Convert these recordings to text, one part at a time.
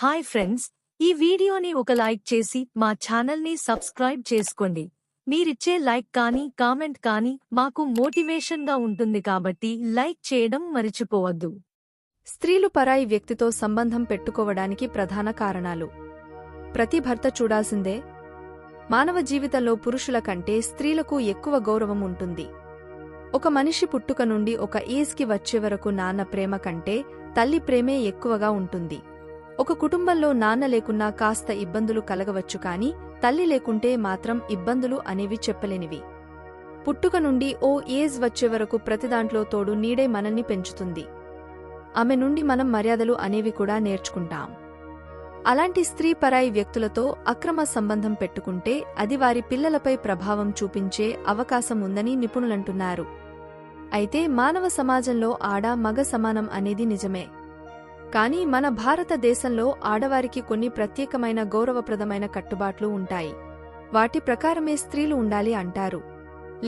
Hi friends, ఈ వీడియోని ఒక లైక్ చేసి మా ఛానల్ని సబ్స్క్రైబ్ చేసుకోండి. మీరిచ్చే లైక్ కానీ కామెంట్ కానీ మాకు మోటివేషన్గా ఉంటుంది కాబట్టి లైక్ చేయడం మరిచిపోవద్దు. స్త్రీలు పరాయి వ్యక్తితో సంబంధం పెట్టుకోవడానికి ప్రధాన కారణాలు. ప్రతి భర్త చూడాల్సిందే. మానవ జీవితంలో పురుషుల కంటే స్త్రీలకు ఎక్కువ గౌరవం ఉంటుంది. ఒక మనిషి పుట్టుక నుండి ఒక ఏజ్కి వచ్చే వరకు నాన్న ప్రేమ కంటే తల్లి ప్రేమే ఎక్కువగా ఉంటుంది. ఒక కుటుంబంలో నాన్న లేకున్నా కాస్త ఇబ్బందులు కలగవచ్చు కాని తల్లి లేకుంటే మాత్రం ఇబ్బందులు అనేవి చెప్పలేనివి. పుట్టుక నుండి ఓ ఏజ్ వచ్చే వరకు ప్రతిదాంట్లో తోడు నీడే మనల్ని పెంచుతుంది. ఆమె నుండి మనం మర్యాదలు అనేవి కూడా నేర్చుకుంటాం. అలాంటి స్త్రీ పరాయి వ్యక్తులతో అక్రమ సంబంధం పెట్టుకుంటే అది వారి పిల్లలపై ప్రభావం చూపించే అవకాశం ఉందని నిపుణులంటున్నారు. అయితే మానవ సమాజంలో ఆడ మగ సమానం అనేది నిజమే. కానీ మన భారతదేశంలో ఆడవారికి కొన్ని ప్రత్యేకమైన గౌరవప్రదమైన కట్టుబాట్లు ఉంటాయి. వాటి ప్రకారమే స్త్రీలు ఉండాలి అంటారు.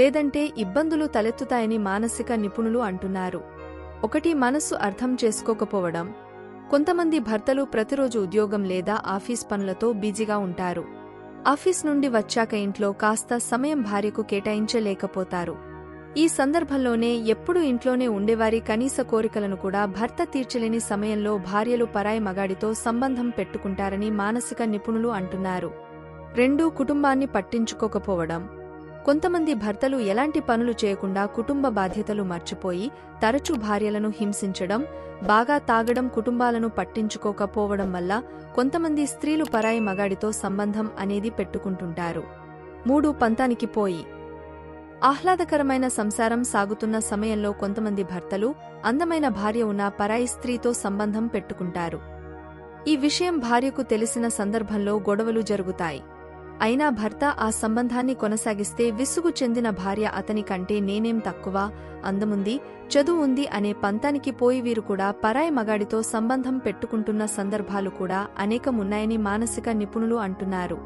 లేదంటే ఇబ్బందులు తలెత్తుతాయని మానసిక నిపుణులు అంటున్నారు. ఒకటి, మనస్సు అర్థం చేసుకోకపోవడం. కొంతమంది భర్తలు ప్రతిరోజు ఉద్యోగం లేదా ఆఫీస్ పనులతో బిజీగా ఉంటారు. ఆఫీస్ నుండి వచ్చాక ఇంట్లో కాస్త సమయం భార్యకు కేటాయించలేకపోతారు. ఈ సందర్భంలోనే ఎప్పుడూ ఇంట్లోనే ఉండేవారి కనీస కోరికలను కూడా భర్త తీర్చలేని సమయంలో భార్యలు పరాయి మగాడితో సంబంధం పెట్టుకుంటారని మానసిక నిపుణులు అంటున్నారు. 2, కుటుంబాన్ని పట్టించుకోకపోవడం. కొంతమంది భర్తలు ఎలాంటి పనులు చేయకుండా కుటుంబ బాధ్యతలు మర్చిపోయి తరచూ భార్యలను హింసించడం, బాగా తాగడం, కుటుంబాలను పట్టించుకోకపోవడం వల్ల కొంతమంది స్త్రీలు పరాయి మగాడితో సంబంధం అనేది పెట్టుకుంటుంటారు. 3, పంతానికి పోయి. ఆహ్లాదకరమైన సంసారం సాగుతున్న సమయంలో కొంతమంది భర్తలు అందమైన భార్య ఉన్న పరాయి స్త్రీతో సంబంధం పెట్టుకుంటారు. ఈ విషయం భార్యకు తెలిసిన సందర్భంలో గొడవలు జరుగుతాయి. అయినా భర్త ఆ సంబంధాన్ని కొనసాగిస్తే విసుగు చెందిన భార్య అతని కంటే నేనేం తక్కువ, అందముంది, చదువు ఉంది అనే పంతానికి పోయి వీరు కూడా పరాయి మగాడితో సంబంధం పెట్టుకుంటున్న సందర్భాలు కూడా అనేకమున్నాయని మానసిక నిపుణులు అంటున్నారు.